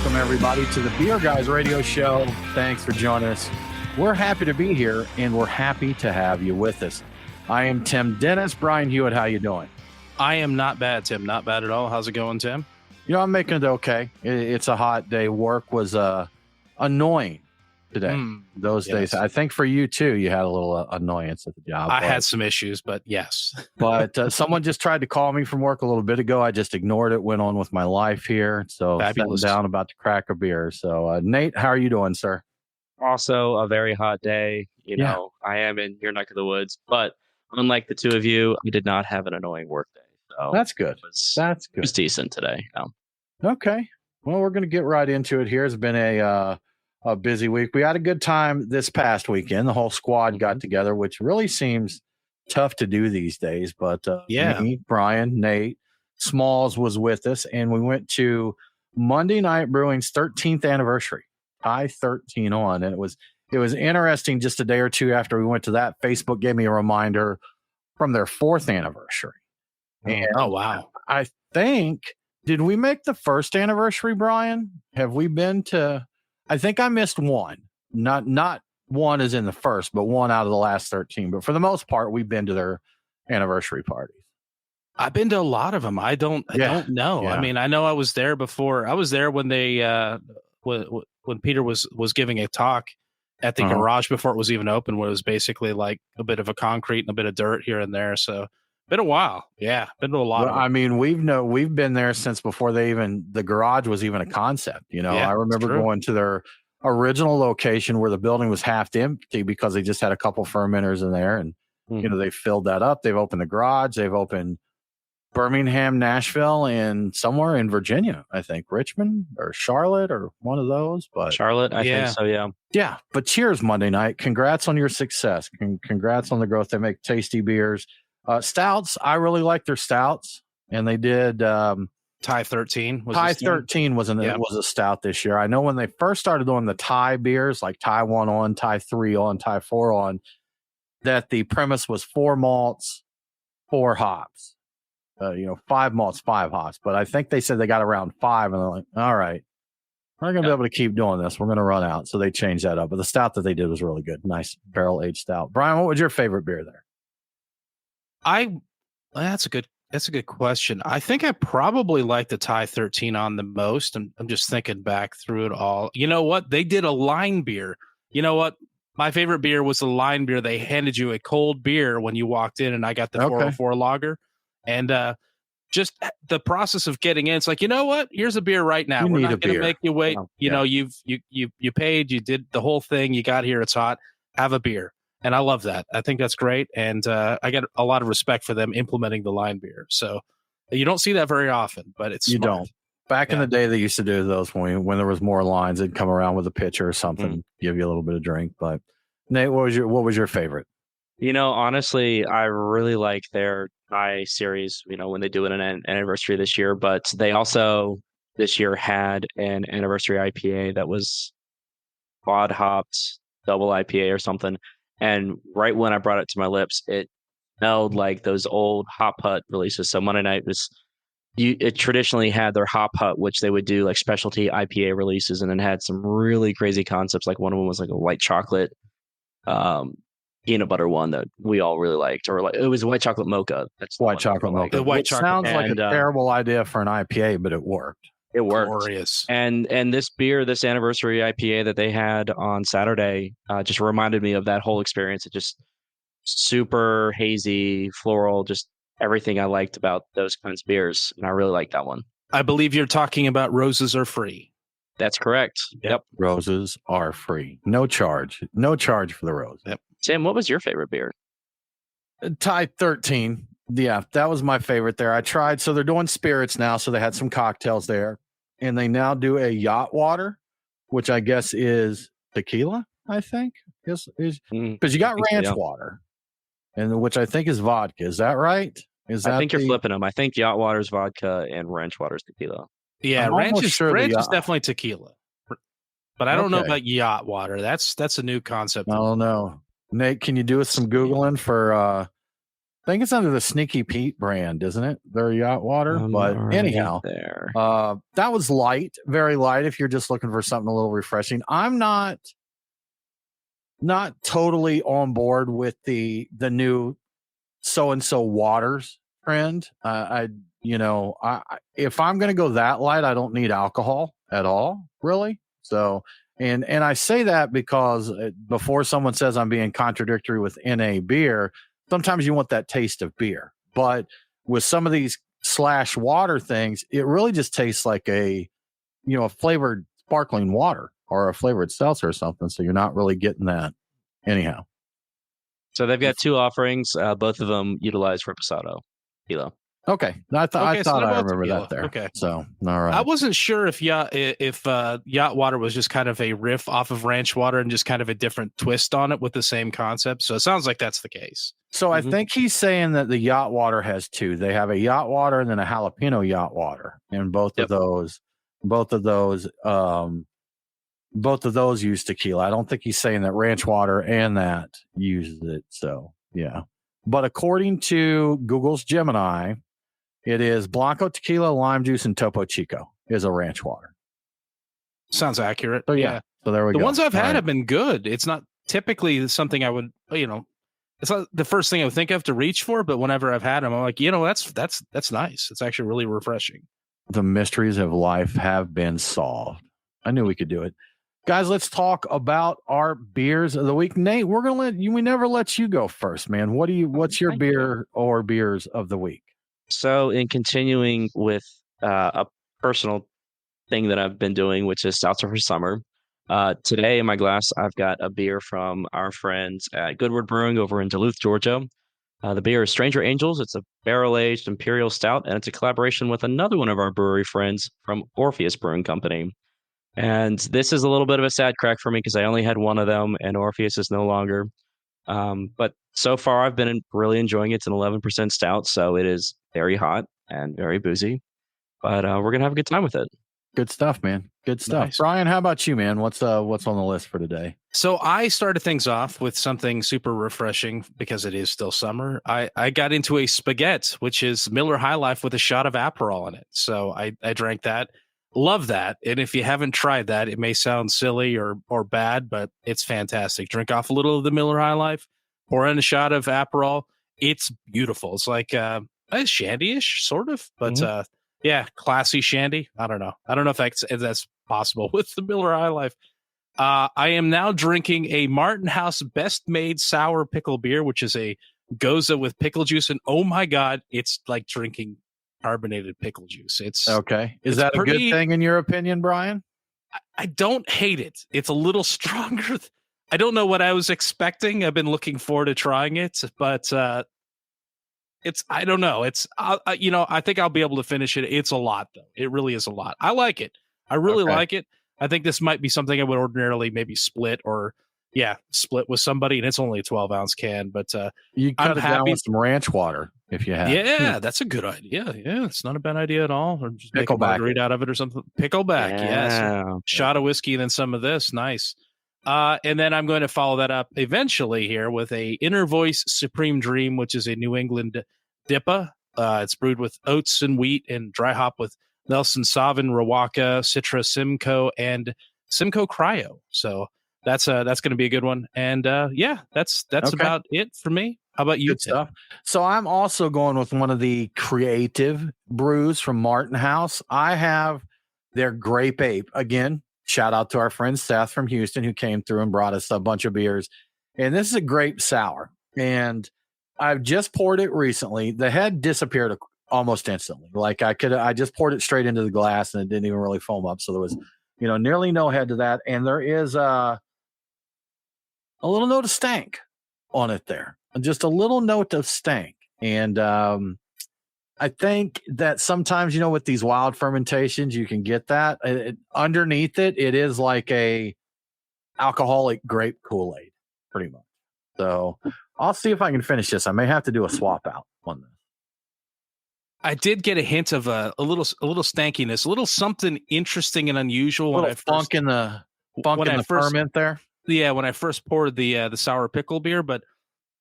Welcome, everybody, to the Beer Guys Radio Show. Thanks for joining us. We're happy to be here, and we're happy to have you with us. I am Tim Dennis. Brian Hewitt, how you doing? I am not bad, Tim. Not bad at all. How's it going, Tim? I'm making it okay. It's a hot day. Work was annoying today. Those days. I think for you, too, you had a little annoyance at the job. I had some issues, but yes. But someone just tried to call me from work a little bit ago. I just ignored it, went on with my life here. So sitting down about to crack a beer. So Nate, how are you doing, sir? Also a very hot day. I am in your neck of the woods, but unlike the two of you, I did not have an annoying work day. So that's good. That's good. It was decent today. Okay. Well, we're going to get right into it here. It's been a busy week. We had a good time this past weekend. The whole squad got together, which really seems tough to do these days. But me, Brian, Nate, Smalls was with us, and we went to Monday Night Brewing's 13th anniversary. Tie 13 on, and it was interesting. Just a day or two after we went to that, Facebook gave me a reminder from their 4th anniversary. And oh wow! I think, did we make the 1st anniversary, Brian? Have we been to? I think I missed one. Not one as in the 1st, but one out of the last 13. But for the most part, we've been to their anniversary parties. I've been to a lot of them. I don't know. Yeah. I mean, I know I was there before. I was there when they when Peter was giving a talk at the garage before it was even open, where it was basically like a bit of a concrete and a bit of dirt here and there. So been a while. Yeah. Been to a lot of them. I mean, we've been there since before the garage was even a concept. I remember going to their original location where the building was half empty because they just had a couple fermenters in there, and they filled that up. They've opened the garage. They've opened Birmingham, Nashville, and somewhere in Virginia, I think Richmond or Charlotte or one of those. But Charlotte, I think so. Yeah. Yeah. But cheers, Monday night. Congrats on your success. Congrats on the growth. They make tasty beers. Stouts. I really like their stouts, and they did. Tie 13. Tie 13 was a stout this year. I know when they first started doing the tie beers, like tie 1 on, tie 3 on, tie 4 on, that the premise was 4 malts, 4 hops. 5 malts, 5 hops. But I think they said they got around 5, and they're like, all right, we're not going to be able to keep doing this. We're going to run out. So they changed that up. But the stout that they did was really good. Nice barrel-aged stout. Brian, what was your favorite beer there? That's a good question. I think I probably like the Tie 13 on the most. I'm just thinking back through it all. You know what? They did a line beer. You know what? My favorite beer was the line beer. They handed you a cold beer when you walked in, and I got the 404 lager. And just the process of getting in, it's like, you know what? Here's a beer right now. We're not going to make you wait. You know, you paid, you did the whole thing. You got here. It's hot. Have a beer. And I love that. I think that's great. And I get a lot of respect for them implementing the line beer. So you don't see that very often, but it's you smart. Don't. Back in the day, they used to do those when there was more lines. They'd come around with a pitcher or something, give you a little bit of drink. But Nate, what was your favorite? Honestly, I really like their Thai series, when they do an anniversary this year, but they also this year had an anniversary IPA that was quad hopped, double IPA or something. And right when I brought it to my lips, it smelled like those old Hop Hut releases. So Monday night it traditionally had their Hop Hut, which they would do like specialty IPA releases, and then had some really crazy concepts. Like one of them was like a white chocolate, peanut butter one that we all really liked, or like it was white chocolate mocha. That's white chocolate mocha. The white chocolate sounds like a terrible idea for an IPA, but it worked. It worked. Glorious. And this beer, this anniversary IPA that they had on Saturday, just reminded me of that whole experience. It just super hazy, floral, just everything I liked about those kinds of beers, and I really like that one. I believe you're talking about Roses Are Free. That's correct. Yep. Roses are free. No charge. No charge for the rose. Yep. Tim, what was your favorite beer? Tie 13. Yeah, that was my favorite there. I tried. So they're doing spirits now. So they had some cocktails there. And they now do a yacht water, which I guess is tequila, I think. Because you got ranch water, and which I think is vodka. Is that right? I think you're flipping them. I think yacht water is vodka and ranch water is tequila. Yeah, ranch is definitely tequila. But I don't know about yacht water. That's a new concept. I don't know. Nate, can you do us some Googling for think it's under the Sneaky Pete brand, isn't it? Their yacht water. But Right anyhow, there. that was light, very light. If you're just looking for something a little refreshing, I'm not totally on board with the new so and so waters trend. If I'm going to go that light, I don't need alcohol at all, really. So, and I say that because before someone says I'm being contradictory with NA beer, sometimes you want that taste of beer. But with some of these slash water things, it really just tastes like a flavored sparkling water or a flavored seltzer or something. So you're not really getting that anyhow. So they've got 2 offerings. Both of them utilize Reposado Kilo. Okay. I thought I remember that there. Okay. So, all right. I wasn't sure if yacht water was just kind of a riff off of ranch water and just kind of a different twist on it with the same concept. So it sounds like that's the case. So I think he's saying that the yacht water has 2. They have a yacht water and then a jalapeno yacht water. And both of those use tequila. I don't think he's saying that ranch water and that uses it. So, yeah. But according to Google's Gemini, it is Blanco tequila, lime juice, and Topo Chico is a ranch water. Sounds accurate. So, yeah. So there we go. The ones I've had have been good. It's not typically something I would, it's not the first thing I would think of to reach for, but whenever I've had them, I'm like, that's nice. It's actually really refreshing. The mysteries of life have been solved. I knew we could do it. Guys, let's talk about our beers of the week. Nate, we never let you go first, man. What's your beer or beers of the week? So in continuing with a personal thing that I've been doing, which is Seltzer for Summer, today in my glass, I've got a beer from our friends at Goodwood Brewing over in Duluth, Georgia. The beer is Stranger Angels. It's a barrel-aged imperial stout, and it's a collaboration with another one of our brewery friends from Orpheus Brewing Company. And this is a little bit of a sad crack for me because I only had one of them, and Orpheus is no longer. But so far, I've been really enjoying it. It's an 11% stout, so it is very hot and very boozy. But we're gonna have a good time with it. Good stuff, man. Good stuff. Nice. Brian, how about you, man? What's on the list for today? So I started things off with something super refreshing because it is still summer. I got into a spaghetti, which is Miller High Life with a shot of Aperol in it. So I drank that. Love that. And if you haven't tried that, it may sound silly or bad, but it's fantastic. Drink off a little of the Miller High Life, pour in a shot of Aperol. It's beautiful. It's like shandy-ish, sort of, but classy shandy. I don't know if that's possible with the Miller High Life. I am now drinking a Martin House Best Made Sour Pickle Beer, which is a Goza with pickle juice. And oh my God, it's like drinking carbonated pickle juice. It's okay. Is that a good thing in your opinion, Brian? I don't hate it. It's a little stronger. I don't know what I was expecting. I've been looking forward to trying it, but I don't know. I think I'll be able to finish it. It's a lot though. It really is a lot. I like it. I really like it. I think this might be something I would ordinarily maybe split with somebody, and it's only a 12-ounce can, but you cut it down with some ranch water if you have. Yeah, that's a good idea. Yeah, it's not a bad idea at all. Or just make a margarita out of it or something. Pickleback, yes. Shot of whiskey and then some of this. Nice. And then I'm going to follow that up eventually here with a Inner Voice Supreme Dream, which is a New England DIPA. It's brewed with oats and wheat and dry hop with Nelson Sauvin, Rawaka, Citra, Simcoe, and Simcoe Cryo. So that's going to be a good one. And that's about it for me. How about you? Good stuff. So I'm also going with one of the creative brews from Martin House. I have their Grape Ape. Again, shout out to our friend Seth from Houston who came through and brought us a bunch of beers. And this is a grape sour. And I've just poured it recently. The head disappeared almost instantly. Like I just poured it straight into the glass and it didn't even really foam up. So there was, nearly no head to that. And there is a little note of stank on it there. Just a little note of stank. And I think that sometimes, with these wild fermentations, you can get that. Underneath it, it is like a alcoholic grape Kool-Aid, pretty much. So I'll see if I can finish this. I may have to do a swap out on this. I did get a hint of a little stankiness, a little something interesting and unusual. A little funk in the ferment there. Yeah, when I first poured the sour pickle beer, but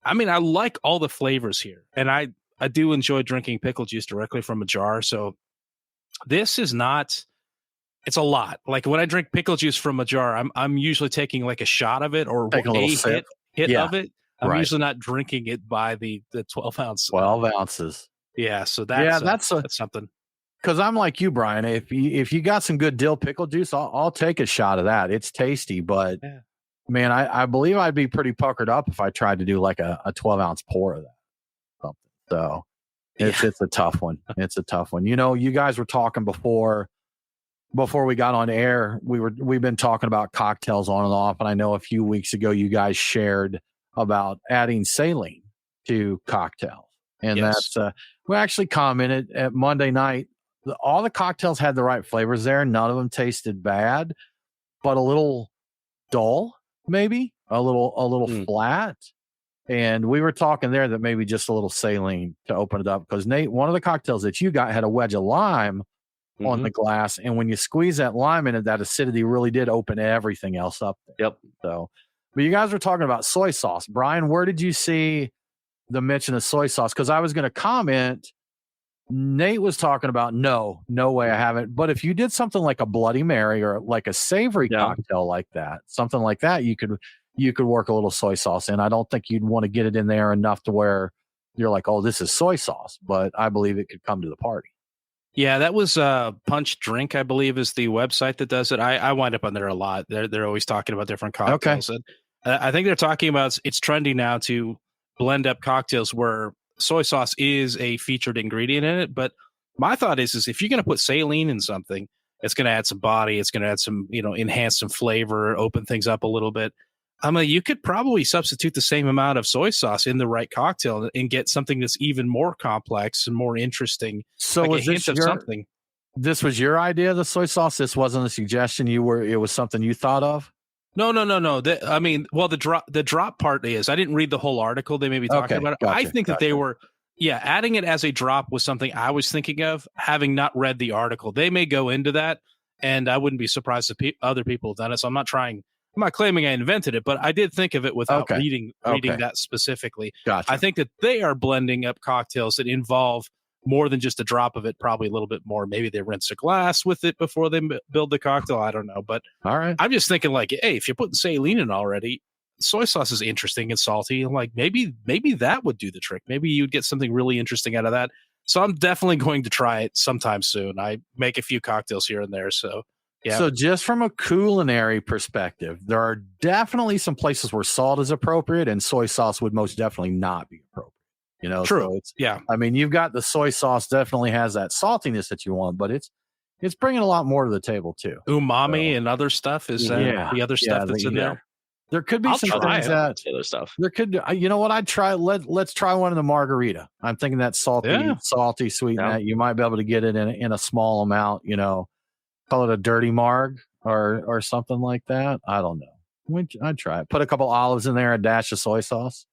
I mean, I like all the flavors here, and I do enjoy drinking pickle juice directly from a jar. So this is not. It's a lot. Like when I drink pickle juice from a jar, I'm usually taking like a shot of it or Take a little sip. hit Yeah, of it. I'm right. usually not drinking it by the 12 ounce. 12 ounces. Yeah, so that's something. Because I'm like you, Brian. If you got some good dill pickle juice, I'll take a shot of that. It's tasty, but man, I believe I'd be pretty puckered up if I tried to do like a 12 ounce pour of that. So it's a tough one. It's a tough one. You know, you guys were talking before we got on air. We've been talking about cocktails on and off, and I know a few weeks ago you guys shared about adding saline to cocktails, and that's we actually commented at Monday night. All the cocktails had the right flavors there. None of them tasted bad, but a little dull, maybe a little flat. And we were talking there that maybe just a little saline to open it up, because Nate, one of the cocktails that you got had a wedge of lime on the glass, and when you squeeze that lime in it, that acidity really did open everything else up there. Yep. So, but you guys were talking about soy sauce. Brian, where did you see the mention of soy sauce? Because I was going to comment. Nate was talking about no way I haven't. But if you did something like a Bloody Mary or like a savory cocktail like that, something like that, you could work a little soy sauce in. I don't think you'd want to get it in there enough to where you're like, oh, this is soy sauce. But I believe it could come to the party. Yeah, that was Punch Drink, I believe, is the website that does it. I wind up on there a lot. They're always talking about different cocktails. Okay. And I think they're talking about it's trendy now to blend up cocktails where soy sauce is a featured ingredient in it. But my thought is if you're going to put saline in something, it's going to add some body. It's going to add some, enhance some flavor, open things up a little bit. I mean, you could probably substitute the same amount of soy sauce in the right cocktail and get something that's even more complex and more interesting. So like was this was your idea, the soy sauce? This wasn't a suggestion it was something you thought of? No. The drop part is, I didn't read the whole article. They may be talking about it. Gotcha, I think that they were, adding it as a drop was something I was thinking of, having not read the article. They may go into that, and I wouldn't be surprised if other people have done it. So I'm not claiming I invented it, but I did think of it without reading that specifically. Gotcha. I think that they are blending up cocktails that involve more than just a drop of it, probably a little bit more. Maybe they rinse a glass with it before they build the cocktail. I don't know. But all right, I'm just thinking like, hey, if you're putting saline in already, soy sauce is interesting and salty. And like maybe that would do the trick. Maybe you'd get something really interesting out of that. So I'm definitely going to try it sometime soon. I make a few cocktails here and there. So yeah. So just from a culinary perspective, there are definitely some places where salt is appropriate and soy sauce would most definitely not be appropriate. True. So I mean, you've got the soy sauce definitely has that saltiness that you want, but it's bringing a lot more to the table too. Umami and other stuff is the other stuff that's in there. There could be some things that other stuff. There could, you know what? I'd try. Let's try one of the margarita. I'm thinking that salty, sweet. That you might be able to get it in a small amount. Call it a dirty marg or something like that. I don't know. I'd try it. Put a couple olives in there, a dash of soy sauce.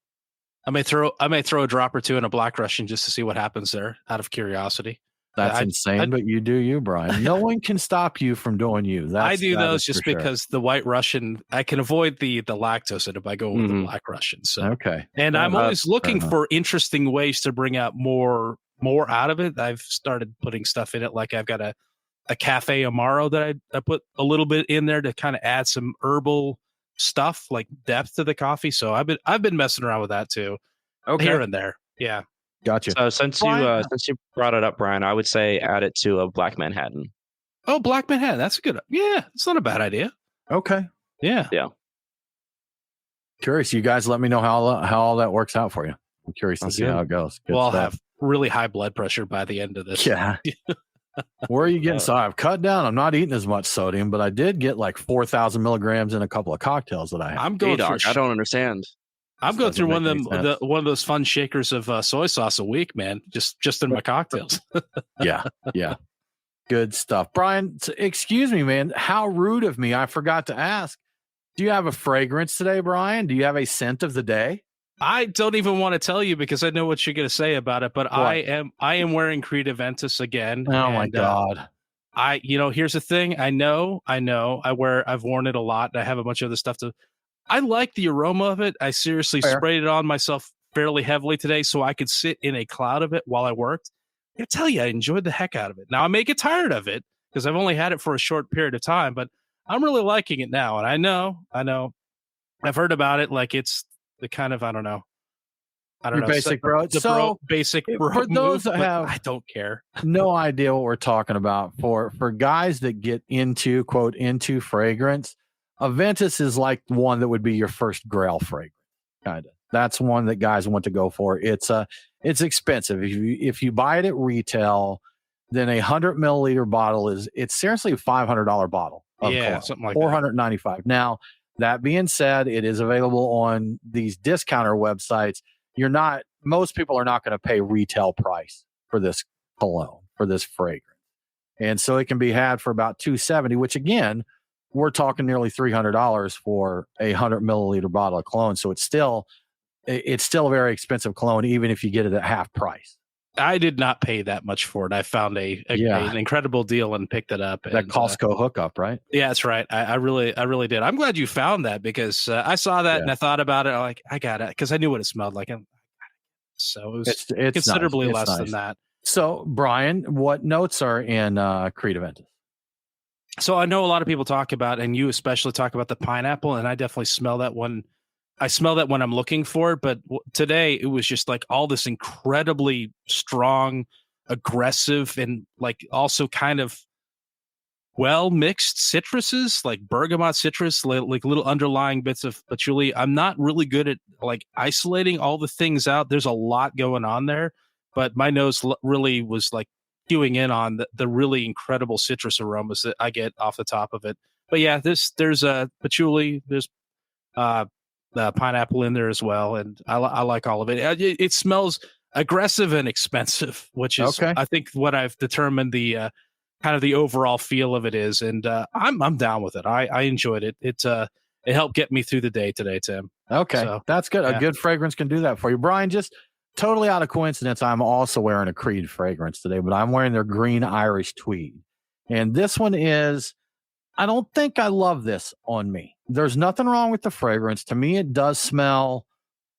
I may throw a drop or two in a Black Russian just to see what happens there, out of curiosity. That's insane, but you do you, Brian. No one can stop you from doing you. I do those just because the White Russian, I can avoid the lactose in it by going with the Black Russian. So okay, and I'm always looking for interesting ways to bring out more out of it. I've started putting stuff in it, like I've got a cafe amaro that I put a little bit in there to kind of add some herbal stuff, like depth to the coffee. So I've been messing around with that too, here and there. Yeah. Gotcha. So since you brought it up, Brian, I would say add it to a Black Manhattan. Oh, Black Manhattan. That's a good. Yeah, it's not a bad idea. Okay. Yeah. Curious. You guys let me know how all that works out for you. I'm curious to see how it goes. Good I'll have really high blood pressure by the end of this. Yeah. Where are you getting? So I've cut down. I'm not eating as much sodium, but I did get like 4,000 milligrams in a couple of cocktails that I had. I'm going through. I don't understand. I'm going through one of those fun shakers of soy sauce a week, man. Just in my cocktails. Yeah. Good stuff. Brian, excuse me, man. How rude of me. I forgot to ask. Do you have a fragrance today, Brian? Do you have a scent of the day? I don't even want to tell you because I know what you're going to say about it, but what? I am wearing Creed Aventus again. Oh my God. Here's the thing. I know. I've worn it a lot. I have a bunch of other stuff I like the aroma of it. I seriously sprayed it on myself fairly heavily today so I could sit in a cloud of it while I worked. I tell you, I enjoyed the heck out of it. Now I may get tired of it because I've only had it for a short period of time, but I'm really liking it now. And I know I've heard about it. Like it's the kind of, I don't know. Basic bro. So basic bro for those that have, I don't care. No idea what we're talking about. For guys that get into fragrance, Aventus is like one that would be your first Grail fragrance. Kind of. That's one that guys want to go for. It's expensive. If you buy it at retail, then 100 milliliter bottle it's seriously a $500 bottle. Something like $495. Now, that being said, it is available on these discounter websites. Most people are not going to pay retail price for this cologne, for this fragrance. And so it can be had for about $270, which again, we're talking nearly $300 for 100 milliliter bottle of cologne. So it's still a very expensive cologne, even if you get it at half price. I did not pay that much for it. I found an incredible deal and picked it up. That Costco hookup, right? Yeah, that's right. I really did. I'm glad you found that because I saw that and I thought about it. I'm like, I got it because I knew what it smelled like. So it was it's considerably nice. less than that. So, Brian, what notes are in Creed Aventus? So I know a lot of people talk about, and you especially talk about the pineapple, and I definitely smell that one. I smell that when I'm looking for it, but today it was just like all this incredibly strong, aggressive, and like also kind of well mixed citruses, like bergamot citrus, like little underlying bits of patchouli. I'm not really good at like isolating all the things out. There's a lot going on there, but my nose really was like queuing in on the really incredible citrus aromas that I get off the top of it. But yeah, there's a patchouli, there's pineapple in there as well, and I like all of it. It smells aggressive and expensive, which is I think what I've determined the kind of the overall feel of it is, and I'm down with it. I enjoyed it. It helped get me through the day today, Tim. Okay, so, that's good. Yeah. A good fragrance can do that for you, Brian. Just totally out of coincidence, I'm also wearing a Creed fragrance today, but I'm wearing their green Irish tweed, and this one is. I don't think I love this on me. There's nothing wrong with the fragrance. To me, it does smell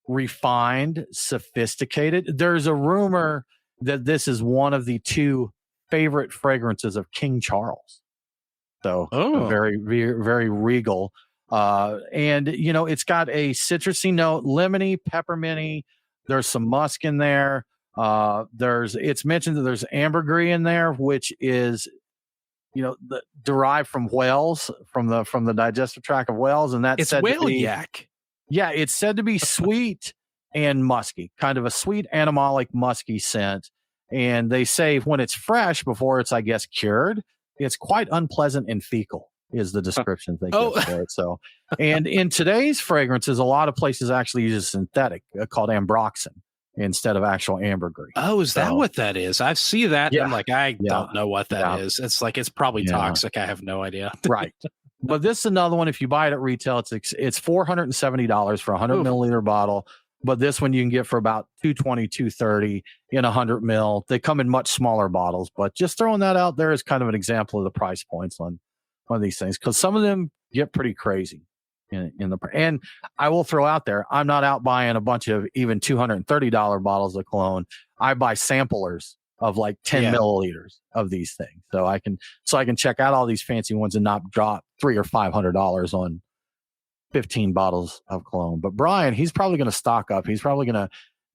refined, sophisticated. There's a rumor that this is one of the 2 favorite fragrances of King Charles. So very, very, very regal. And, it's got a citrusy note, lemony, pepperminty. There's some musk in there. It's mentioned that there's ambergris in there, which is derived from whales, from the digestive tract of whales, and that's whale yak. Yeah, it's said to be sweet and musky, kind of a sweet animalic musky scent. And they say when it's fresh, before it's, I guess, cured, it's quite unpleasant and fecal is the description they give for it. So, and in today's fragrances, a lot of places actually use a synthetic called ambroxan instead of actual ambergris. Oh, is that what that is? I see that. Yeah. And I'm like, I don't know what that is. It's like, it's probably toxic. I have no idea. Right. But this is another one. If you buy it at retail, it's $470 for a 100 milliliter bottle. But this one you can get for about $220, $230 in 100 mil. They come in much smaller bottles, but just throwing that out there is kind of an example of the price points on these things, because some of them get pretty crazy. And I will throw out there, I'm not out buying a bunch of even $230 bottles of cologne. I buy samplers of like 10 milliliters of these things. So I can check out all these fancy ones and not drop $300 or $500 on 15 bottles of cologne. But Brian, he's probably going to stock up. He's probably going to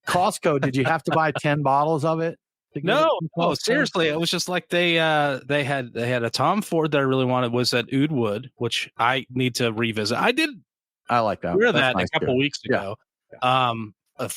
Costco. Did you have to buy 10 bottles of it? No, seriously. It was just like they had a Tom Ford that I really wanted, was at Wynwood, which I need to revisit. I like that. We were that a couple weeks ago,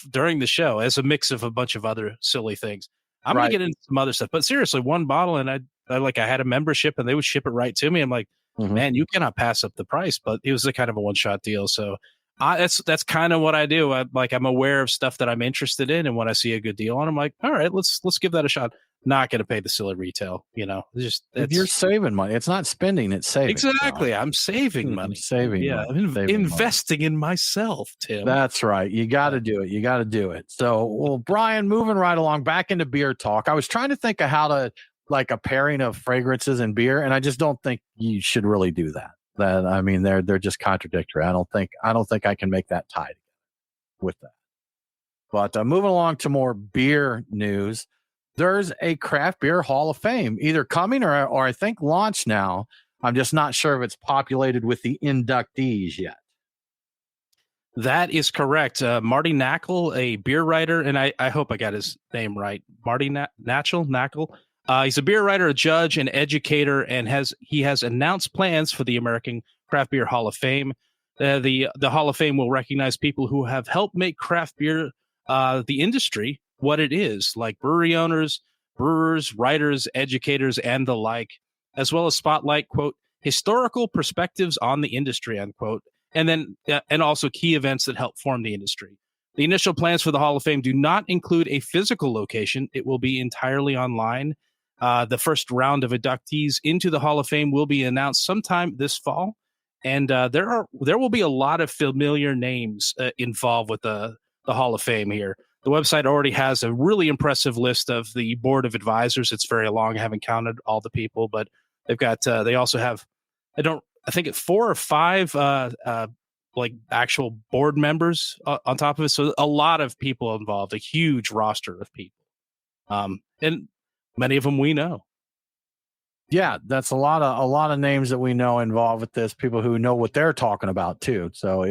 during the show, as a mix of a bunch of other silly things. I'm gonna get into some other stuff, but seriously, one bottle, and I had a membership, and they would ship it right to me. I'm like, man, you cannot pass up the price. But it was a kind of a one-shot deal, so. That's kind of what I do. I'm aware of stuff that I'm interested in, and when I see a good deal on, I'm like, all right, let's give that a shot. Not going to pay the silly retail, You're saving money. It's not spending; it's saving. Exactly, I'm saving money. Investing in myself, Tim. That's right. You got to do it. So, well, Brian, moving right along, back into beer talk. I was trying to think of how to like a pairing of fragrances and beer, and I just don't think you should really do that. They're just contradictory. I don't think I can make that tie with that. But moving along to more beer news, there's a craft beer Hall of Fame either coming or I think launched now. I'm just not sure if it's populated with the inductees yet. That is correct. Marty Knackle, a beer writer, and I hope I got his name right. Marty Knackle. He's a beer writer, a judge, an educator, and he has announced plans for the American Craft Beer Hall of Fame. The Hall of Fame will recognize people who have helped make craft beer, the industry, what it is, like brewery owners, brewers, writers, educators, and the like, as well as spotlight, quote, historical perspectives on the industry, unquote, and then and also key events that help form the industry. The initial plans for the Hall of Fame do not include a physical location. It will be entirely online. The first round of inductees into the Hall of Fame will be announced sometime this fall, and there will be a lot of familiar names involved with the Hall of Fame here. The website already has a really impressive list of the board of advisors. It's very long. I haven't counted all the people, but they've got. They also have. I think it's 4 or 5 like actual board members on top of it. So a lot of people involved, a huge roster of people. And many of them we know. Yeah, that's a lot of names that we know involved with this, people who know what they're talking about too. So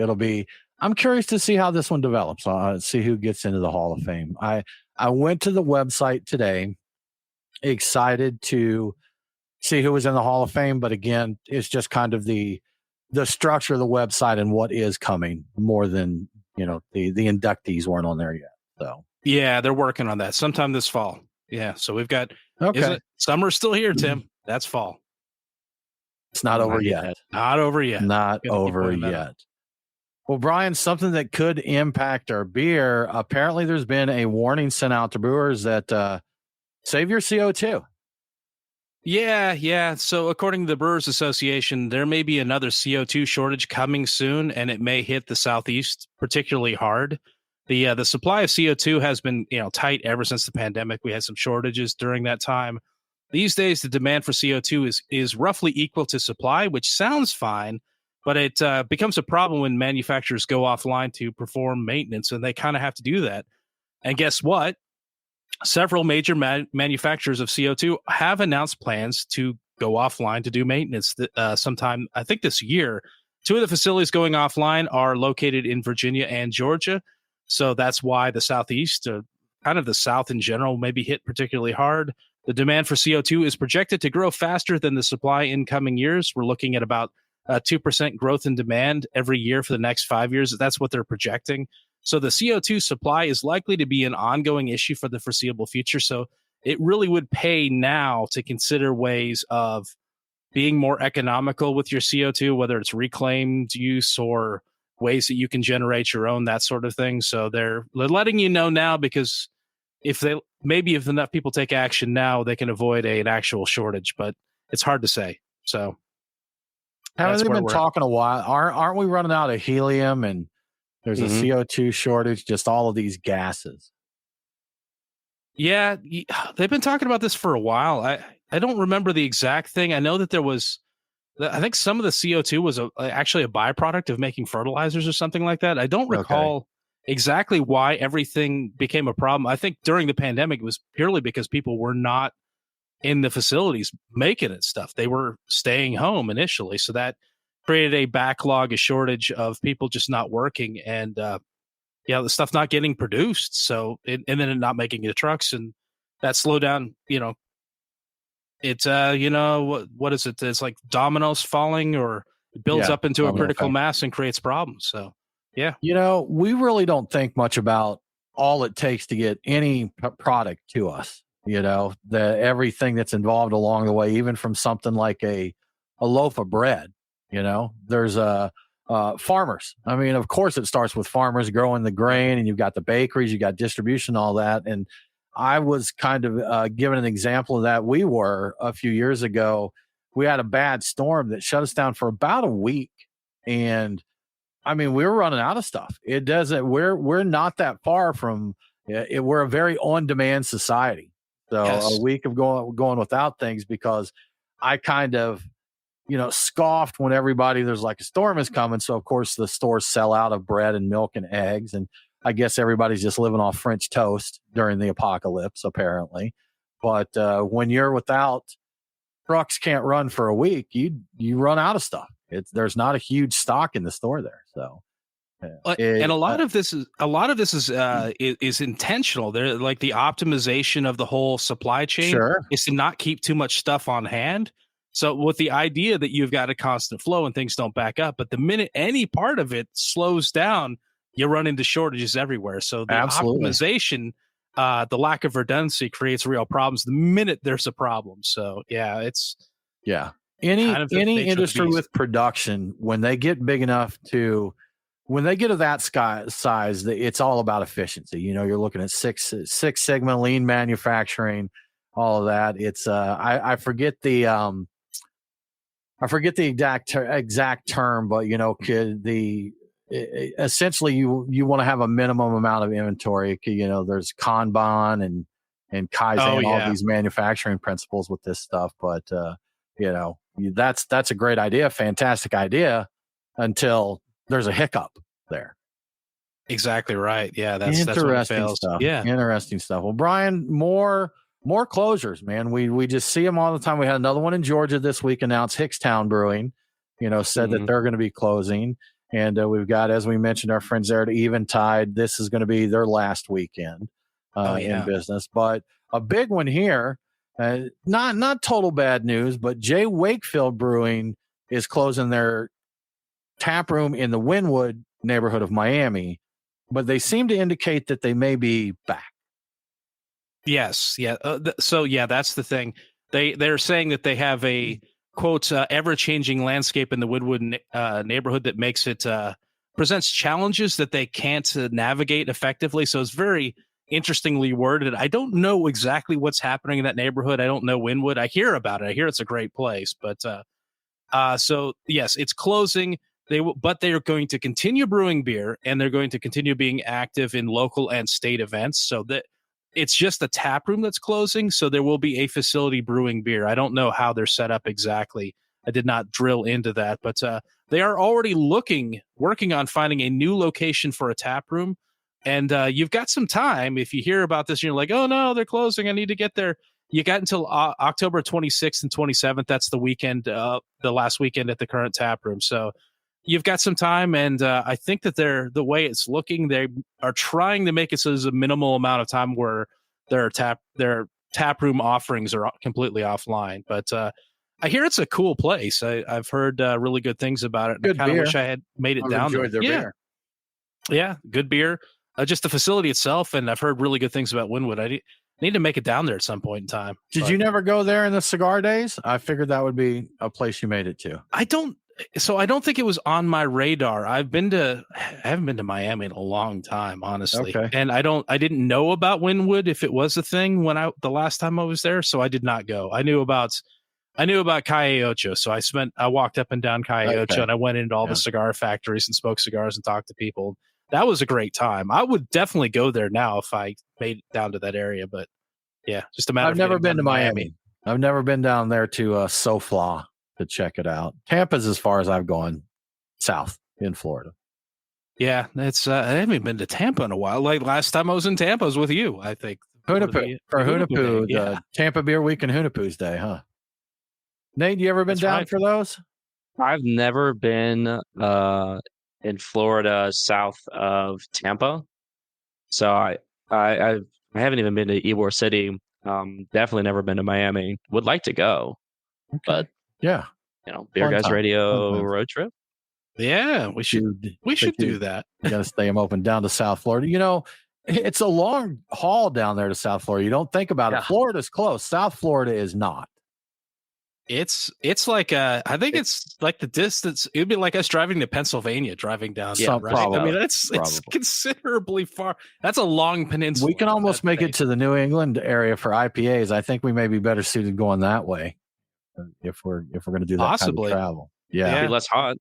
I'm curious to see how this one develops. See who gets into the Hall of Fame. I went to the website today, excited to see who was in the Hall of Fame, but again, it's just kind of the structure of the website and what is coming more than, the inductees weren't on there yet. So yeah, they're working on that sometime this fall. Yeah, so we've got summer's still here, Tim. That's fall. It's not over yet. Not over yet. Not over yet. Well, Brian, something that could impact our beer. Apparently, there's been a warning sent out to brewers that save your CO2. Yeah. So according to the Brewers Association, there may be another CO2 shortage coming soon, and it may hit the Southeast particularly hard. The supply of CO2 has been tight ever since the pandemic. We had some shortages during that time. These days, the demand for CO2 is roughly equal to supply, which sounds fine, but it becomes a problem when manufacturers go offline to perform maintenance, and they kind of have to do that. And guess what? Several major manufacturers of CO2 have announced plans to go offline to do maintenance sometime, I think this year. 2 of the facilities going offline are located in Virginia and Georgia. So that's why the Southeast, kind of the South in general, may be hit particularly hard. The demand for CO2 is projected to grow faster than the supply in coming years. We're looking at about 2% growth in demand every year for the next 5 years. That's what they're projecting. So the CO2 supply is likely to be an ongoing issue for the foreseeable future. So it really would pay now to consider ways of being more economical with your CO2, whether it's reclaimed use or ways that you can generate your own, that sort of thing. So they're letting you know now, because if enough people take action now, they can avoid an actual shortage, but it's hard to say. So haven't they been talking a while? Aren't we running out of helium and there's a CO2 shortage, just all of these gases? Yeah, they've been talking about this for a while. I don't remember the exact thing. I know that I think some of the CO2 was actually a byproduct of making fertilizers or something like that. I don't recall exactly why everything became a problem. I think during the pandemic, it was purely because people were not in the facilities making it stuff. They were staying home initially. So that created a backlog, a shortage of people just not working, and the stuff not getting produced. So and then it not making the trucks, and that slowed down. It's what is it? It's like dominoes falling, or it builds up into a critical mass and creates problems. So yeah, we really don't think much about all it takes to get any product to us. Everything that's involved along the way, even from something like a loaf of bread. There's farmers. I mean, of course, it starts with farmers growing the grain, and you've got the bakeries, you got distribution, all that. And I was kind of given an example of that. We were a few years ago. We had a bad storm that shut us down for about a week, and I mean, we were running out of stuff. It doesn't. We're not that far from. We're a very on-demand society. So yes. A week of going without things, because I kind of scoffed when there's like a storm is coming. So of course the stores sell out of bread and milk and eggs. And I guess everybody's just living off French toast during the apocalypse, apparently. But when you're without trucks, can't run for a week, you run out of stuff. There's not a huge stock in the store there. So, and a lot of this is intentional. They're like the optimization of the whole supply chain is to not keep too much stuff on hand. So with the idea that you've got a constant flow and things don't back up, but the minute any part of it slows down, you run into shortages everywhere. So the optimization, the lack of redundancy creates real problems the minute there's a problem. So any industry with production, when they get big enough when they get to that size, it's all about efficiency. You're looking at Six Sigma, lean manufacturing, all of that. It's I forget the exact term, but essentially you want to have a minimum amount of inventory. There's Kanban and Kaizen, all these manufacturing principles with this stuff. But that's a great idea, fantastic idea, until there's a hiccup there. Exactly right. Yeah, that's interesting stuff. Yeah, interesting stuff. Well, Brian, more closures, man. We just see them all the time. We had another one in Georgia this week announced. Hickstown Brewing, said that they're going to be closing. And we've got, as we mentioned, our friends there at Eventide. This is going to be their last weekend in business. But a big one here, not total bad news, but Wakefield Brewing is closing their tap room in the Wynwood neighborhood of Miami. But they seem to indicate that they may be back. Yes. Yeah. That's the thing. They're saying that they have a quote ever-changing landscape in the Wynwood neighborhood that makes it presents challenges that they can't navigate effectively. So it's very interestingly worded. I don't know exactly what's happening in that neighborhood. I don't know Wynwood. I hear about it. I hear it's a great place. But so yes, it's closing. But they are going to continue brewing beer, and they're going to continue being active in local and state events. So that it's just a tap room that's closing. So there will be a facility brewing beer. I don't know how they're set up exactly. I did not drill into that, but they are already working on finding a new location for a tap room. And you've got some time. If you hear about this and you're like, oh no, they're closing, I need to get there. You got until October 26th and 27th. That's the weekend, the last weekend at the current tap room. So you've got some time, and I think that the way it's looking, they are trying to make it so there's a minimal amount of time where their tap room offerings are completely offline. But I hear it's a cool place. I've heard really good things about it. And I kind of wish I had made it down there. Beer. Yeah, good beer. Just the facility itself, and I've heard really good things about Wynwood. I need to make it down there at some point in time. Did you never go there in the cigar days? I figured that would be a place you made it to. I don't think it was on my radar. I haven't been to Miami in a long time, honestly. Okay. And I didn't know about Wynwood if it was a thing the last time I was there. So I did not go. I knew about Calle Ocho. So I walked up and down Calle Ocho, and I went into all the cigar factories and smoked cigars and talked to people. That was a great time. I would definitely go there now if I made it down to that area. But yeah, just a matter I've never been to Miami. I've never been down there to SoFla to check it out. Tampa's as far as I've gone south in Florida. Yeah, it's I haven't been to Tampa in a while. Like last time I was in Tampa, I was with you, I think. Hunapoo, the Tampa Beer Week and Hunapoo's Day, huh? Nate, you ever been down for those? I've never been in Florida south of Tampa. So I haven't even been to Ybor City. Definitely never been to Miami. Would like to go. Okay. But yeah, Beer Guys Radio road trip. Yeah, we should do that. You got to stay them open down to South Florida. It's a long haul down there to South Florida. You don't think about it. Florida's close. South Florida is not. It's like I think it's like the distance. It'd be like us driving to Pennsylvania, driving down. Yeah, right? I mean, it's considerably far. That's a long peninsula. We can almost make it to the New England area for IPAs. I think we may be better suited going that way if we're going to do that possibly kind of travel. Yeah, it'd be less hot.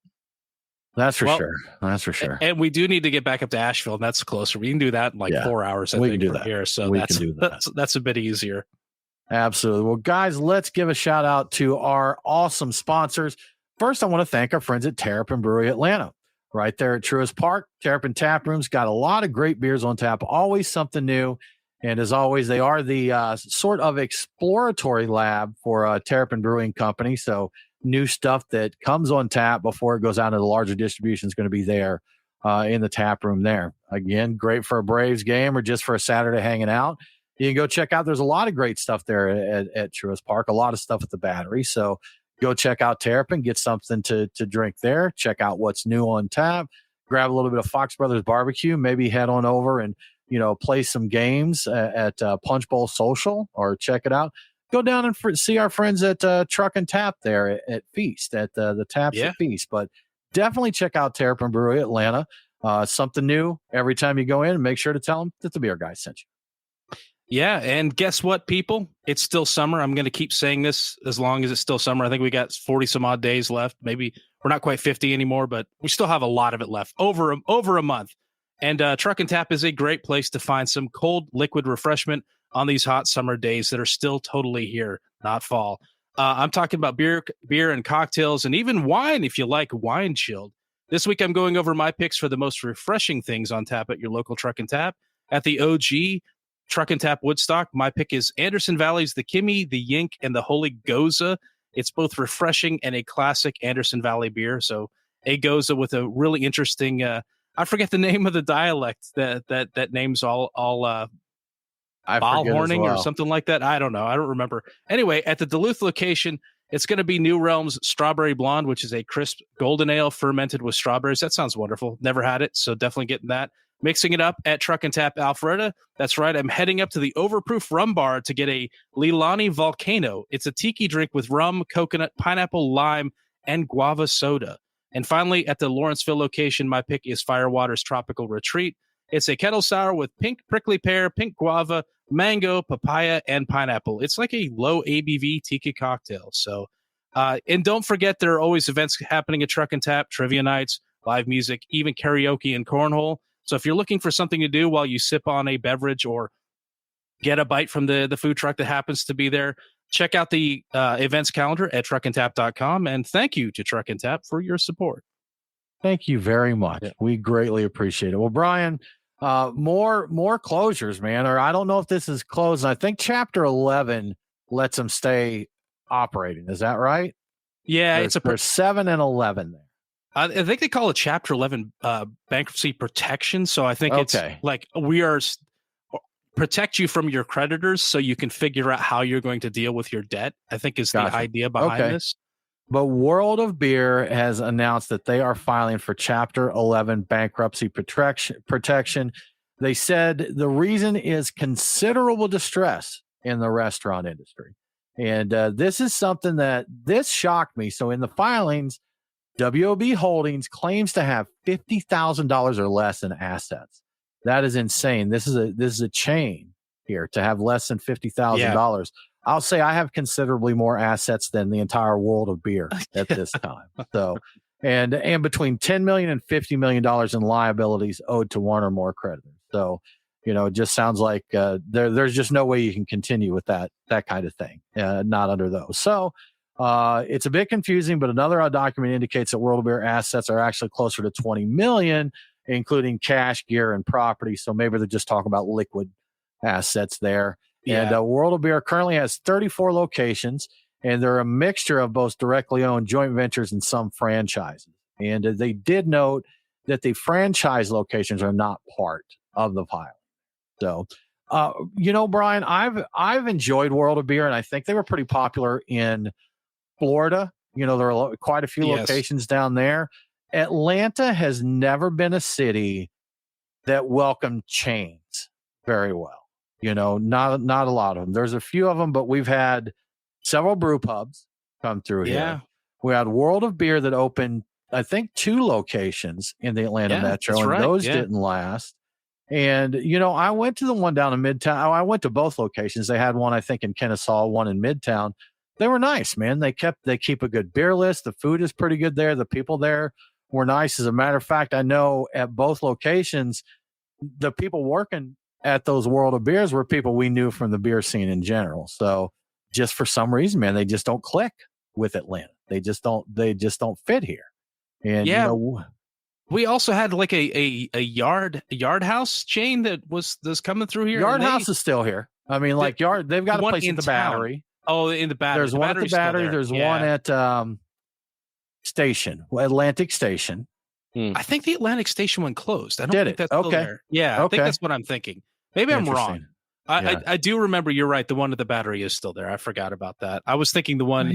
That's for sure. That's for sure. And we do need to get back up to Asheville, and that's closer. We can do that in 4 hours. I think from here, so that's a bit easier. Absolutely. Well, guys, let's give a shout out to our awesome sponsors. First, I want to thank our friends at Terrapin Brewery Atlanta. right there at Truist Park. Terrapin Tap Room's got a lot of great beers on tap, always something new. And as always, they are the sort of exploratory lab for Terrapin Brewing Company. So new stuff that comes on tap before it goes out into the larger distribution is going to be there in the tap room there. Again, great for a Braves game or just for a Saturday hanging out. You can go check out. There's a lot of great stuff there at Truist Park, a lot of stuff at the Battery. So go check out Terrapin, get something to drink there. Check out what's new on tap. Grab a little bit of Fox Brothers Barbecue. Maybe head on over and play some games at Punch Bowl Social or check it out. Go down and see our friends at Truck and Tap there at Feast, at the Taps at Feast. But definitely check out Terrapin Brewery Atlanta. Something new every time you go in. Make sure to tell them that the beer guy sent you. Yeah, and guess what, people? It's still summer. I'm going to keep saying this as long as it's still summer. I think we got 40 some odd days left. Maybe we're not quite 50 anymore, but we still have a lot of it left, over a month. And Truck and Tap is a great place to find some cold liquid refreshment on these hot summer days that are still totally here, not fall. I'm talking about beer and cocktails and even wine if you like wine chilled. This week, I'm going over my picks for the most refreshing things on tap at your local Truck and Tap. At the OG Truck and Tap Woodstock, my pick is Anderson Valley's The Kimmy, The Yink, and The Holy Goza. It's both refreshing and a classic Anderson Valley beer. So a Goza with a really interesting, I forget the name of the dialect that names all Ballhorning or something like that. I don't know. I don't remember. Anyway, at the Duluth location, it's going to be New Realm's Strawberry Blonde, which is a crisp golden ale fermented with strawberries. That sounds wonderful. Never had it, so definitely getting that. Mixing it up at Truck and Tap Alpharetta. That's right. I'm heading up to the Overproof Rum Bar to get a Leilani Volcano. It's a tiki drink with rum, coconut, pineapple, lime, and guava soda. And finally, at the Lawrenceville location, my pick is Firewater's Tropical Retreat. It's a kettle sour with pink prickly pear, pink guava, mango, papaya, and pineapple. It's like a low ABV tiki cocktail. So, and don't forget, there are always events happening at Truck and Tap, trivia nights, live music, even karaoke and cornhole. So if you're looking for something to do while you sip on a beverage or get a bite from the food truck that happens to be there, check out the events calendar at truckandtap.com. And thank you to Truck and Tap for your support. Thank you very much. Yeah. We greatly appreciate it. Well, Brian, more closures, man. Or I don't know if this is closed. I think Chapter 11 lets them stay operating. Is that right? Yeah, there's 7 and 11 there. I think they call it Chapter 11 bankruptcy protection. So I think it's like we are protect you from your creditors so you can figure out how you're going to deal with your debt, I think is the idea behind this. But World of Beer has announced that they are filing for Chapter 11 bankruptcy protection. They said the reason is considerable distress in the restaurant industry. And this is something this shocked me. So in the filings, WOB Holdings claims to have $50,000 or less in assets. That is insane. This is a chain here to have less than $50,000. Yeah. I'll say I have considerably more assets than the entire World of Beer at this time. So, and between $10 million and $50 million in liabilities owed to one or more creditors. So, it just sounds like there's just no way you can continue with that kind of thing. Not under those. So. It's a bit confusing, but another document indicates that World of Beer assets are actually closer to $20 million, including cash, gear, and property. So maybe they're just talking about liquid assets there. Yeah. And World of Beer currently has 34 locations, and they're a mixture of both directly owned joint ventures and some franchises. And they did note that the franchise locations are not part of the file. So, Brian, I've enjoyed World of Beer, and I think they were pretty popular in Florida. There are quite a few locations down there. Atlanta has never been a city that welcomed chains very well. Not a lot of them. There's a few of them, but we've had several brew pubs come through here. We had World of Beer that opened, I think, 2 locations in the Atlanta metro, and those didn't last. And, I went to the one down in Midtown. I went to both locations. They had one, I think, in Kennesaw, one in Midtown. They were nice, man. They keep a good beer list. The food is pretty good there. The people there were nice. As a matter of fact, I know at both locations, the people working at those World of Beers were people we knew from the beer scene in general. So just for some reason, man, they just don't click with Atlanta. They just don't fit here. And We also had like a yard house chain that was coming through here. Yard House is still here. I mean, like they've got a place at the Battery. Oh, in the Battery. There's one at the Battery. There's one at Atlantic Station. I think the Atlantic Station one closed. I don't think that's still there. Yeah, I think that's what I'm thinking. Maybe I'm wrong. I do remember you're right. The one at the Battery is still there. I forgot about that. I was thinking the one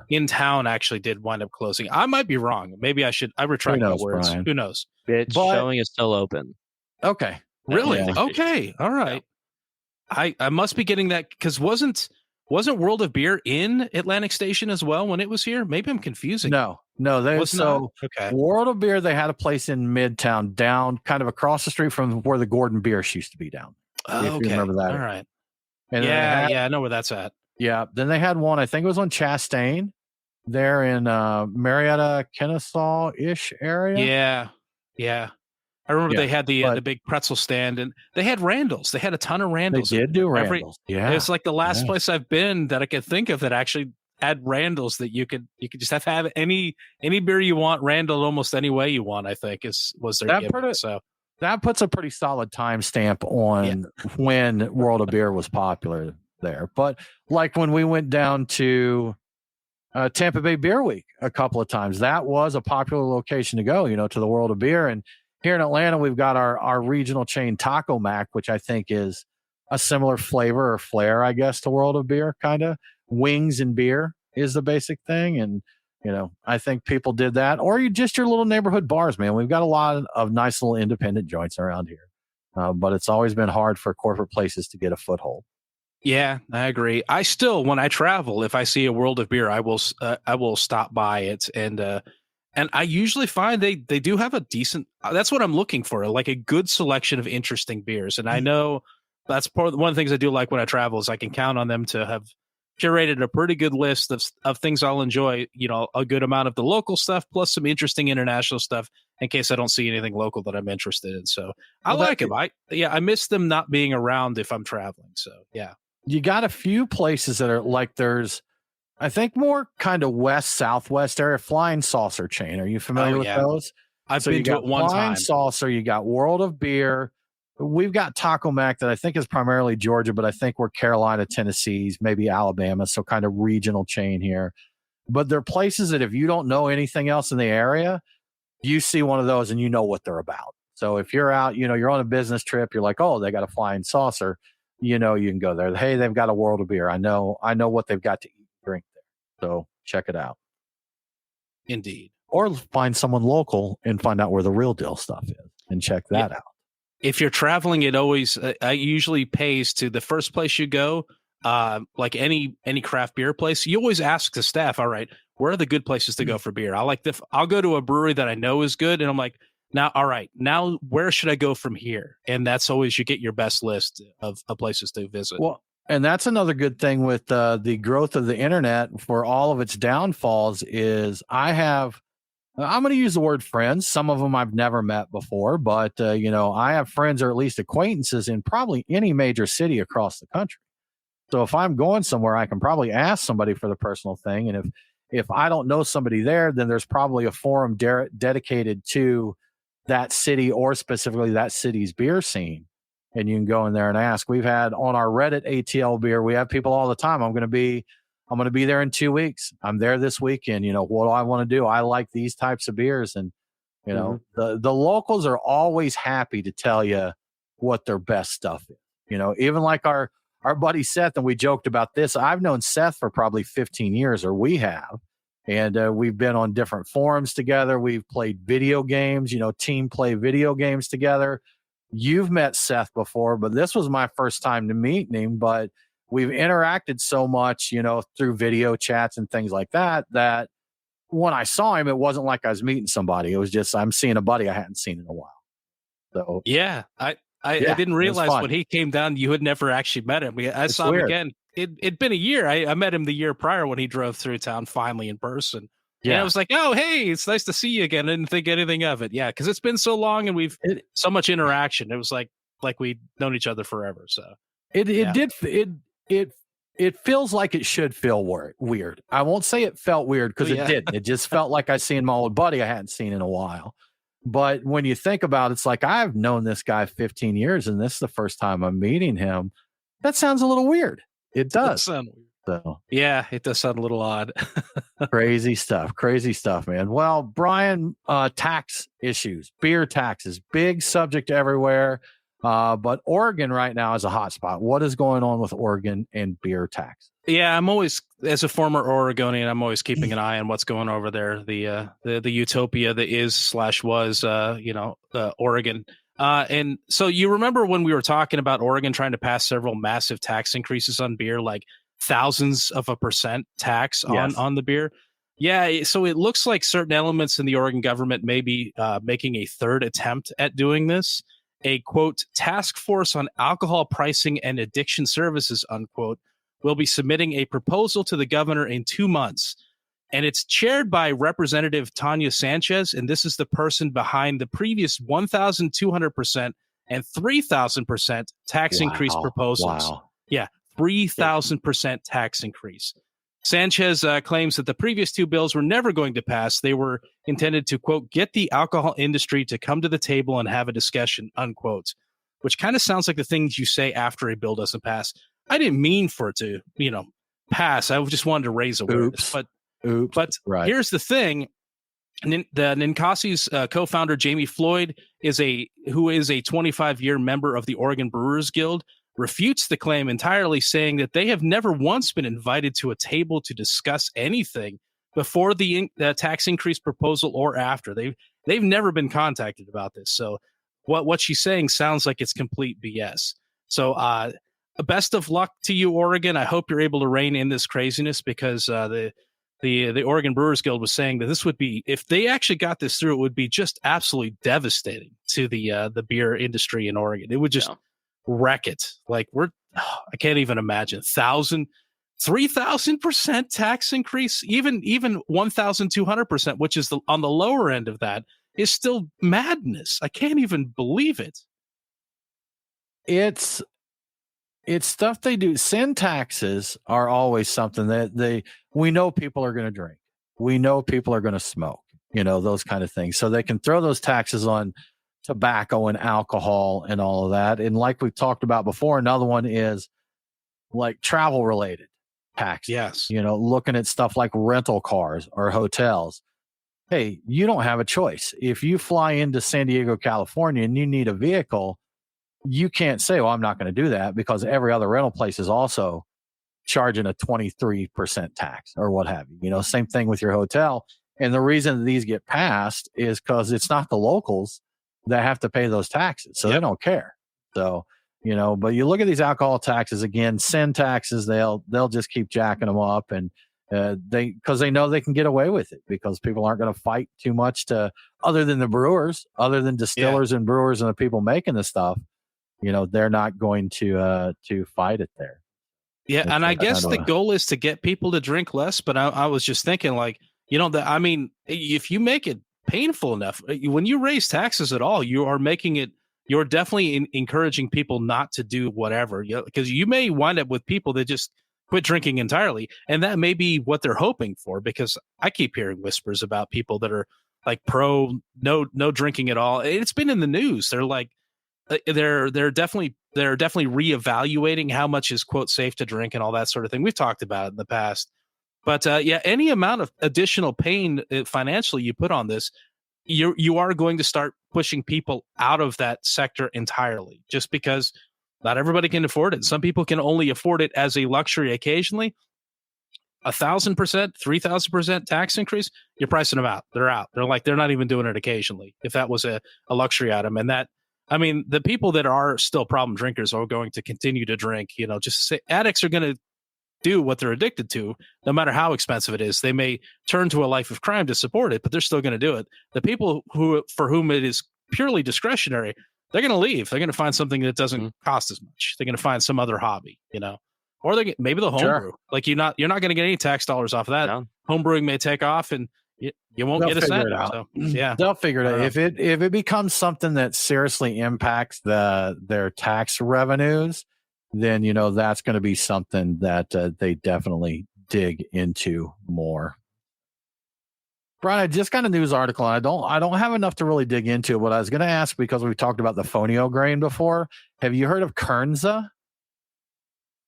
in town actually did wind up closing. I might be wrong. Maybe I retract my words. Brian. Who knows? It's showing is still open. Okay. Really? Okay. All right. Yeah. I must be getting that because wasn't World of Beer in Atlantic Station as well when it was here? Maybe I'm confusing. No. World of Beer, they had a place in Midtown down kind of across the street from where the Gordon Biersch used to be down. Oh, if you remember that. All right. And I know where that's at. Yeah. Then they had one, I think it was on Chastain there in Marietta, Kennesaw-ish area. Yeah. Yeah. I remember they had the big pretzel stand and they had Randall's. They had a ton of Randall's. They did do Randall's. It's like the last place I've been that I could think of that actually had Randall's that you could just have any beer you want, Randall almost any way you want, I think was their gimmick. So that puts a pretty solid timestamp on when World of Beer was popular there. But like when we went down to Tampa Bay Beer Week a couple of times, that was a popular location to go, to the World of Beer. And here in Atlanta, we've got our regional chain Taco Mac, which I think is a similar flavor or flair, I guess, to World of Beer, kind of. Wings and beer is the basic thing. And I think people did that, or your little neighborhood bars, man. We've got a lot of nice little independent joints around here, but it's always been hard for corporate places to get a foothold. Yeah, I agree. I still, when I travel, if I see a World of Beer, I will stop by it, and I usually find they do have a decent. That's what I'm looking for, like a good selection of interesting beers, and I know that's one of the things I do like when I travel is I can count on them to have curated a pretty good list of things I'll enjoy, a good amount of the local stuff plus some interesting international stuff in case I don't see anything local that I'm interested in. So I like them. I miss them not being around if I'm traveling. So yeah. You got a few places that are like there's, I think more kind of west, southwest area, Flying Saucer chain. Are you familiar with those? I've been to it one time. Flying Saucer, you got World of Beer. We've got Taco Mac that I think is primarily Georgia, but I think we're Carolina, Tennessee's, maybe Alabama. So kind of regional chain here. But they're places that if you don't know anything else in the area, you see one of those and you know what they're about. So if you're out, you're on a business trip, you're like, oh, they got a Flying Saucer, you can go there. Hey, they've got a World of Beer. I know what they've got to eat and drink there. So check it out. Indeed. Or find someone local and find out where the real deal stuff is and check that out. If you're traveling, it always usually pays to the first place you go. Like any craft beer place, you always ask the staff, all right, where are the good places to go for beer? I'll go to a brewery that I know is good. And I'm like, now where should I go from here? And that's always, you get your best list of places to visit. Well, and that's another good thing with the growth of the internet for all of its downfalls is I'm going to use the word friends. Some of them I've never met before, but, I have friends or at least acquaintances in probably any major city across the country. So if I'm going somewhere, I can probably ask somebody for the personal thing. And if I don't know somebody there, then there's probably a forum dedicated to that city or specifically that city's beer scene. And you can go in there and ask. We've had on our Reddit ATL beer, we have people all the time. I'm going to be there in 2 weeks. I'm there this weekend. What do I want to do? I like these types of beers. And, the locals are always happy to tell you what their best stuff is. Even like our buddy Seth, and we joked about this. I've known Seth for probably 15 years, or we have. And we've been on different forums together. We've played video games, team play video games together. You've met Seth before, but this was my first time to meet him. But we've interacted so much, through video chats and things like that, that when I saw him, it wasn't like I was meeting somebody. It was just, I'm seeing a buddy I hadn't seen in a while. So yeah, I didn't realize when he came down, you had never actually met him. I saw him again. It'd been a year. I met him the year prior when he drove through town finally in person. Yeah. And I was like, oh, hey, it's nice to see you again. I didn't think anything of it. Yeah, because it's been so long and we've so much interaction. It was like we'd known each other forever. So it feels like it should feel weird. I won't say it felt weird because it didn't. It just felt like I seen my old buddy I hadn't seen in a while. But when you think about it, it's like, I've known this guy 15 years and this is the first time I'm meeting him. That sounds a little weird. It does. Sound weird. So Yeah, it does sound a little odd. crazy stuff, man. Well, Brian, tax issues, beer taxes, big subject everywhere. But Oregon right now is a hot spot. What is going on with Oregon and beer tax? Yeah, I'm always, as a former Oregonian, I'm always keeping an eye on what's going over there. The utopia that is/was, Oregon. And so you remember when we were talking about Oregon trying to pass several massive tax increases on beer, like thousands of a percent tax on the beer? Yeah, so it looks like certain elements in the Oregon government may be making a third attempt at doing this. A, quote, task force on alcohol pricing and addiction services, unquote, will be submitting a proposal to the governor in 2 months. And it's chaired by Representative Tanya Sanchez. And this is the person behind the previous 1,200% and 3,000% tax increase proposals. Wow. Yeah, 3,000% tax increase. Sanchez claims that the previous two bills were never going to pass. They were intended to, quote, get the alcohol industry to come to the table and have a discussion, unquote, which kind of sounds like the things you say after a bill doesn't pass. I didn't mean for it to, pass. I just wanted to raise awareness. But right. Here's the thing. The Ninkasi's co-founder, Jamie Floyd, who is a 25-year member of the Oregon Brewers Guild, refutes the claim entirely, saying that they have never once been invited to a table to discuss anything before the tax increase proposal or after. They've never been contacted about this. So what she's saying sounds like it's complete BS. So best of luck to you, Oregon. I hope you're able to rein in this craziness, because the Oregon Brewers Guild was saying that this would be, if they actually got this through, it would be just absolutely devastating to the beer industry in Oregon. It would just wreck it. Like I can't even imagine 3,000% tax increase, even 1,200%, which is on the lower end of that, is still madness. I can't even believe it. It's stuff they do. Sin taxes are always something that we know people are going to drink. We know people are going to smoke, those kind of things. So they can throw those taxes on tobacco and alcohol and all of that. And like we've talked about before, another one is like travel related taxes. Yes. Looking at stuff like rental cars or hotels. Hey, you don't have a choice. If you fly into San Diego, California, and you need a vehicle, you can't say, well, I'm not going to do that, because every other rental place is also charging a 23% tax or what have you. Same thing with your hotel. And the reason these get passed is because it's not the locals that have to pay those taxes. So they don't care. So, but you look at these alcohol taxes, again, sin taxes, they'll just keep jacking them up, and because they know they can get away with it, because people aren't going to fight too much other than the brewers, other than distillers and brewers and the people making the stuff. They're not going to fight it there. Yeah. And I guess the goal is to get people to drink less. But I was just thinking, like, if you make it painful enough, when you raise taxes at all, you're definitely encouraging people not to do whatever, because you may wind up with people that just quit drinking entirely. And that may be what they're hoping for, because I keep hearing whispers about people that are like no drinking at all. It's been in the news. They're like, they're definitely reevaluating how much is, quote, safe to drink and all that sort of thing. We've talked about it in the past. But any amount of additional pain financially you put on this, you are going to start pushing people out of that sector entirely, just because not everybody can afford it. Some people can only afford it as a luxury occasionally. 1,000%, 3,000% tax increase, you're pricing them out. They're out. They're not even doing it occasionally, if that was a luxury item. And the people that are still problem drinkers are going to continue to drink. Just to say, addicts are going to do what they're addicted to, no matter how expensive it is. They may turn to a life of crime to support it, but they're still going to do it. The people for whom it is purely discretionary, they're going to leave. They're going to find something that doesn't cost as much. They're going to find some other hobby, or maybe the homebrew. Like you're not going to get any tax dollars off of that. No. Homebrewing may take off, and you won't get a cent. So, yeah, they'll figure it out. If it becomes something that seriously impacts their tax revenues, then that's going to be something that they definitely dig into more. Brian, I just got a news article. And I don't have enough to really dig into it. What I was going to ask, because we talked about the fonio grain before. Have you heard of Kernza?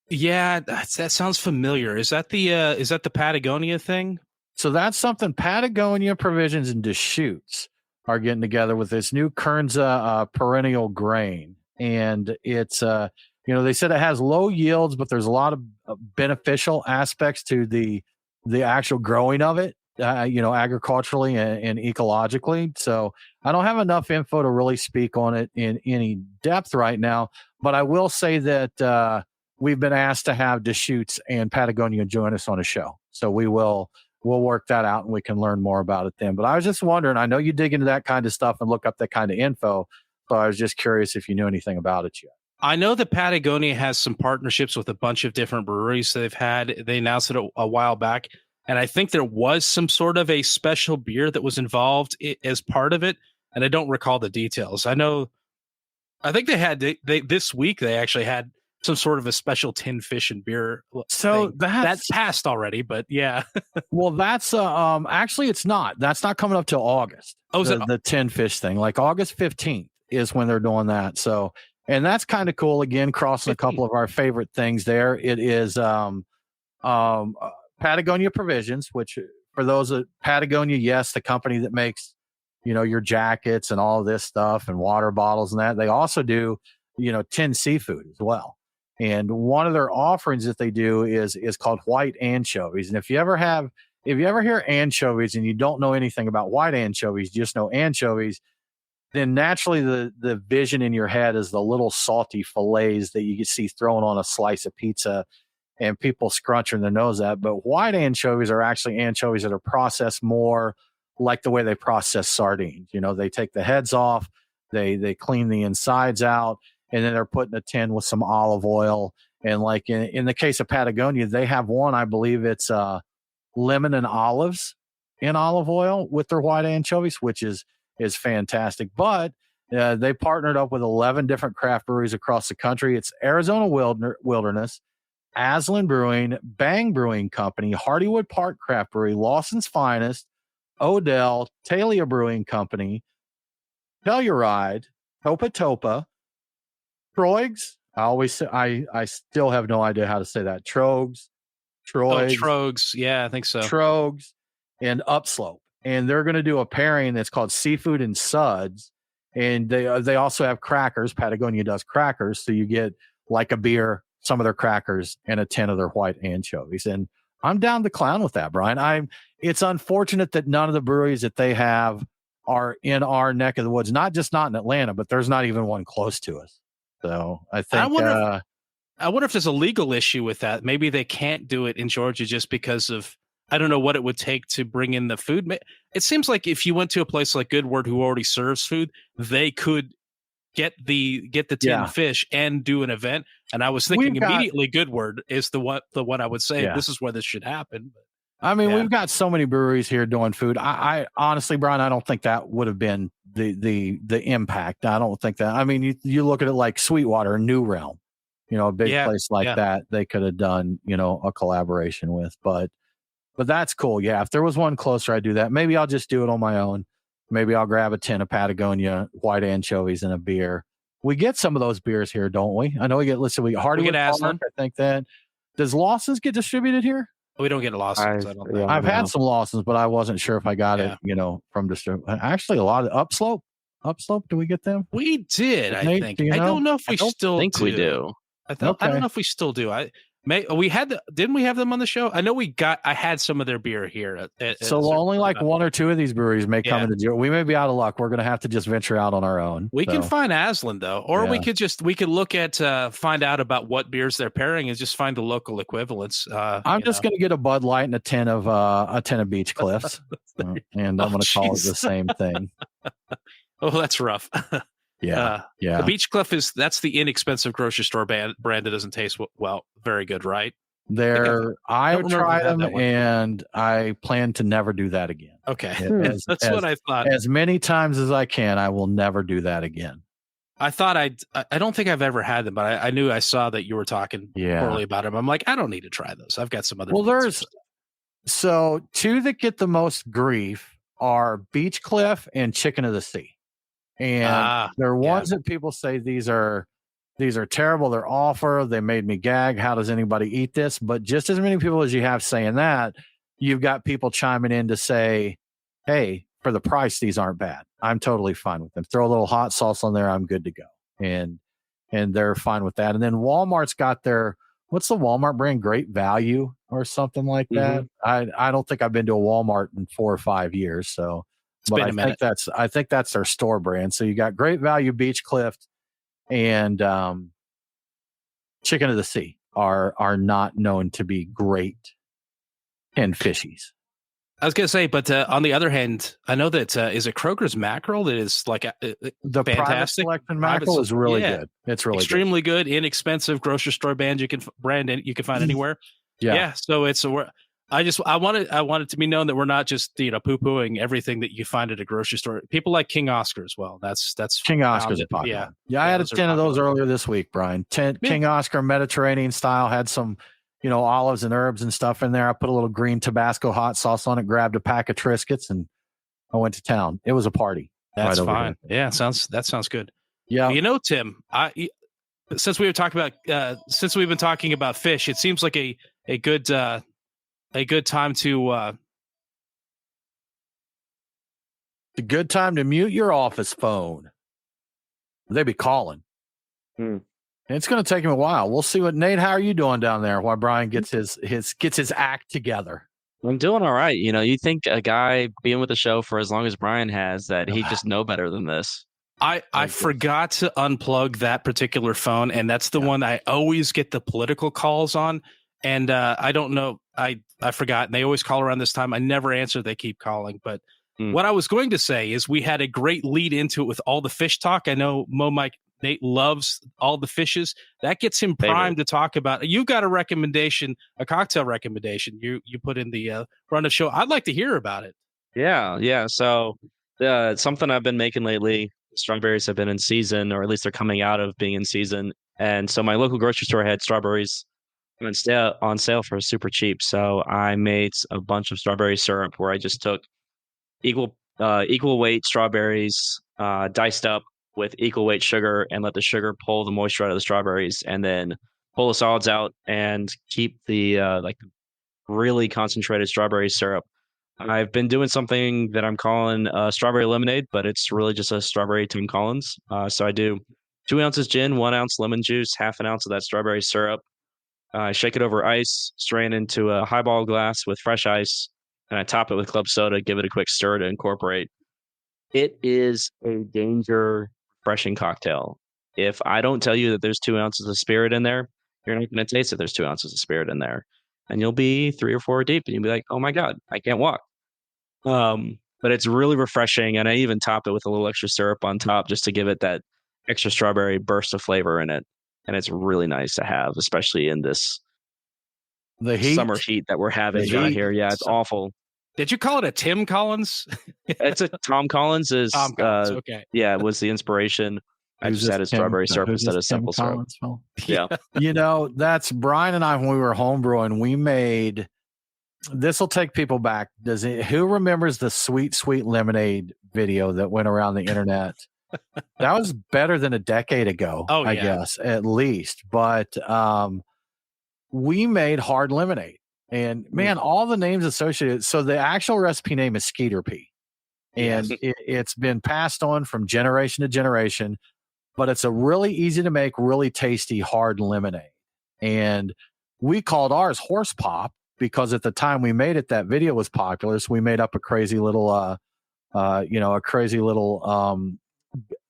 Yeah, that sounds familiar. Is that the Patagonia thing? So that's something Patagonia Provisions and Deschutes are getting together with this new Kernza perennial grain. And it's, they said it has low yields, but there's a lot of beneficial aspects to the actual growing of it, agriculturally and ecologically. So I don't have enough info to really speak on it in any depth right now, but I will say that we've been asked to have Deschutes and Patagonia join us on a show. So we'll work that out and we can learn more about it then. But I was just wondering, I know you dig into that kind of stuff and look up that kind of info. So I was just curious if you knew anything about it yet. I know that Patagonia has some partnerships with a bunch of different breweries they've had. They announced it a while back. And I think there was some sort of a special beer that was involved as part of it. And I don't recall the details. I think they this week they actually had some sort of a special tin fish and beer. So that's passed already, but yeah. Well, that's actually it's not. That's not coming up till August. Oh, is it the tin fish thing? Like August 15th is when they're doing that. So, and that's kind of cool. Again, crossing a couple of our favorite things there. It is Patagonia Provisions, which for those at Patagonia, yes, the company that makes your jackets and all of this stuff and water bottles and that. They also do tin seafood as well. And one of their offerings that they do is called white anchovies. And if you ever hear anchovies and you don't know anything about white anchovies, just know anchovies, then naturally the vision in your head is the little salty fillets that you can see thrown on a slice of pizza and people scrunching their nose at. But white anchovies are actually anchovies that are processed more like the way they process sardines. They take the heads off, they clean the insides out, and then they're put in a tin with some olive oil. And like in the case of Patagonia, they have one, I believe it's lemon and olives in olive oil with their white anchovies, which is fantastic. But they partnered up with 11 different craft breweries across the country. It's Arizona Wilderness, Aslan Brewing, Bang Brewing Company, Hardywood Park Craft Brewery, Lawson's Finest, Odell, Talia Brewing Company, Telluride, Topa Topa, Troegs. I still have no idea how to say that. Troegs. Yeah, I think so. Troegs and Upslope. And they're going to do a pairing that's called Seafood and Suds. And they also have crackers. Patagonia does crackers. So you get like a beer, some of their crackers, and a tin of their white anchovies. And I'm down to clown with that, Brian. It's unfortunate that none of the breweries that they have are in our neck of the woods. Not in Atlanta, but there's not even one close to us. So I think I wonder if there's a legal issue with that. Maybe they can't do it in Georgia just because of, I don't know what it would take to bring in the food. It seems like if you went to a place like Goodword who already serves food, they could get the tin fish and do an event. And I was thinking immediately Goodword is the one I would say this is where this should happen. I mean, we've got so many breweries here doing food. I honestly, Brian, I don't think that would have been the impact. I don't think that. I mean, you look at it like Sweetwater, New Realm, a big place like that. They could have done, a collaboration with, but that's cool. Yeah, if there was one closer, I'd do that. Maybe I'll just do it on my own. Maybe I'll grab a tin of Patagonia white anchovies and a beer. We get some of those beers here, don't we? I know we get. Listen, we Hardywood Park. I think that does Lawson's get distributed here? We don't get Lawson's. I don't think. I've had some Lawson's, but I wasn't sure if I got it, from distribution. Actually, a lot of Upslope. Do we get them? We did, I think. I don't know if we still think we do. I don't know if we still do. Didn't we have them on the show? I know I had some of their beer here. So only like one or two of these breweries may come into Georgia. We may be out of luck. We're going to have to just venture out on our own. We can find Aslan though, or we could look at find out about what beers they're pairing and just find the local equivalents. I'm just going to get a Bud Light and a tin of Beach Cliffs, and I'm going to call it the same thing. Oh, that's rough. Yeah. The Beach Cliff that's the inexpensive grocery store brand that doesn't taste very good, right? I've tried them and I plan to never do that again. Okay. That's what I thought. As many times as I can, I will never do that again. I thought I don't think I've ever had them, but I knew I saw that you were talking poorly about them. I'm like, I don't need to try those. I've got some other. Well, there's so two that get the most grief are Beach Cliff and Chicken of the Sea. And they're ones that people say these are terrible. They're awful. They made me gag. How does anybody eat this? But just as many people as you have saying that, you've got people chiming in to say, hey, for the price, these aren't bad. I'm totally fine with them. Throw a little hot sauce on there. I'm good to go. And they're fine with that. And then Walmart's got their, what's the Walmart brand? Great Value or something like that. I don't think I've been to a Walmart in 4 or 5 years. So, but I think that's their store brand. So you got Great Value, Beach Cliff, and Chicken of the Sea are not known to be great and fishies. I was gonna say, but on the other hand, I know that is it Kroger's mackerel that is like the fantastic. Private Selection mackerel is really good. It's really extremely good, inexpensive grocery store brand you can find anywhere. Yeah. So it's I want it to be known that we're not just poo-pooing everything that you find at a grocery store. People like King Oscar as well. That's King Oscar's popular. Yeah. I had a 10 of those earlier this week, Brian. King Oscar Mediterranean style had some. Olives and herbs and stuff in there. I put a little green Tabasco hot sauce on it, grabbed a pack of Triscuits, and I went to town. It was a party. That's fine. Yeah, that sounds good. Yeah. Tim, since we've been talking about fish, it seems like a good time to a good time to mute your office phone. They be calling. It's going to take him a while. We'll see what Nate. How are you doing down there? While Brian gets his act together. I'm doing all right. You think a guy being with the show for as long as Brian has that he'd just know better than this. I forgot to unplug that particular phone, and that's the one I always get the political calls on. And I don't know. I forgot. And they always call around this time. I never answer. They keep calling. But what I was going to say is we had a great lead into it with all the fish talk. I know Nate loves all the fishes. That gets him primed to talk about. You got a cocktail recommendation. You put in the run of show. I'd like to hear about it. Yeah. So something I've been making lately. Strawberries have been in season, or at least they're coming out of being in season. And so my local grocery store had strawberries on sale for super cheap. So I made a bunch of strawberry syrup where I just took equal weight strawberries, diced up with equal weight sugar, and let the sugar pull the moisture out of the strawberries, and then pull the solids out and keep the really concentrated strawberry syrup. I've been doing something that I'm calling strawberry lemonade, but it's really just a strawberry Tim Collins. So I do 2 ounces gin, 1 ounce lemon juice, half an ounce of that strawberry syrup. I shake it over ice, strain into a highball glass with fresh ice, and I top it with club soda, give it a quick stir to incorporate. It is a danger refreshing cocktail. If I don't tell you that there's 2 ounces of spirit in there, you're not going to taste that there's 2 ounces of spirit in there. And you'll be 3 or 4 deep and you'll be like, oh my God, I can't walk. But it's really refreshing. And I even top it with a little extra syrup on top just to give it that extra strawberry burst of flavor in it. And it's really nice to have, especially in this summer heat that we're having around here. Yeah, it's awful. Did you call it a Tim Collins? It's a Tom Collins. Tom Collins, okay. Yeah, it was the inspiration. I just added strawberry syrup instead of simple syrup. Yeah. That's Brian and I, when we were homebrewing, we made, this will take people back. Who remembers the Sweet, Sweet Lemonade video that went around the internet? That was better than a decade ago, I guess, at least. But we made hard lemonade. And man, all the names associated. So the actual recipe name is Skeeter Pea. And it's been passed on from generation to generation. But it's a really easy to make, really tasty, hard lemonade. And we called ours Horse Pop because at the time we made it, that video was popular. So we made up a crazy little,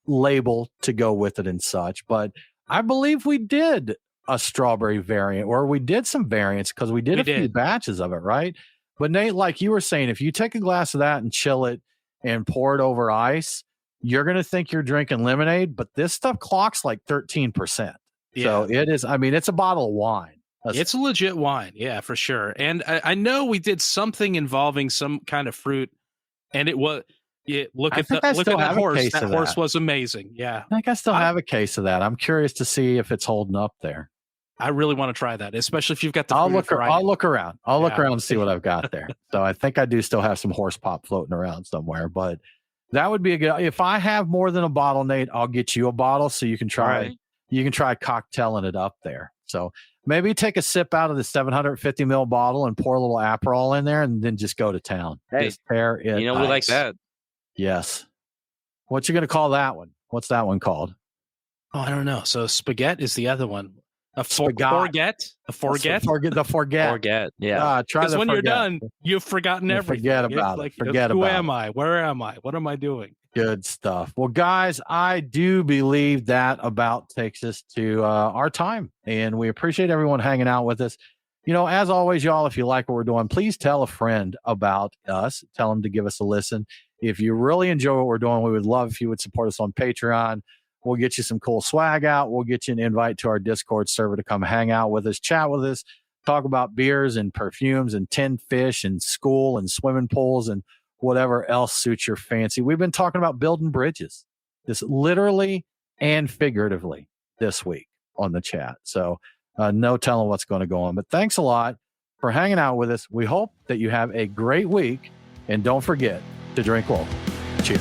label to go with it and such. But I believe we did a strawberry variant, or we did some variants because we did a few batches of it, right? But Nate, like you were saying, if you take a glass of that and chill it and pour it over ice, you're going to think you're drinking lemonade, but this stuff clocks like 13%. Yeah. So it is, it's a bottle of wine. It's a legit wine. Yeah, for sure. And I know we did something involving some kind of fruit, and it was, look at that horse. That horse was amazing. Yeah. I think I still have a case of that. I'm curious to see if it's holding up there. I really want to try that, especially if you've got the. I'll look around. I'll look around and see what I've got there. So I think I do still have some horse pop floating around somewhere, but that would be a good. If I have more than a bottle, Nate, I'll get you a bottle so you can try. Right. You can try cocktailing it up there. So maybe take a sip out of the 750 ml bottle and pour a little Aperol in there, and then just go to town. Hey, just tear it. we like that. Yes. What you gonna call that one? What's that one called? Oh, I don't know. So spaghetti is the other one. Forget. A forget. The forget. Yeah. Try Because the when forget. you're done, you've forgotten everything. Forget about it. Forget who about am I? Where am I? What am I doing? Good stuff. Well, guys, I do believe that about takes us to our time, and we appreciate everyone hanging out with us. As always, y'all, if you like what we're doing, please tell a friend about us. Tell them to give us a listen. If you really enjoy what we're doing, we would love if you would support us on Patreon. We'll get you some cool swag out. We'll get you an invite to our Discord server to come hang out with us, chat with us, talk about beers and perfumes and tinned fish and school and swimming pools and whatever else suits your fancy. We've been talking about building bridges, this literally and figuratively this week on the chat. So no telling what's going to go on. But thanks a lot for hanging out with us. We hope that you have a great week. And don't forget to drink local. Cheers.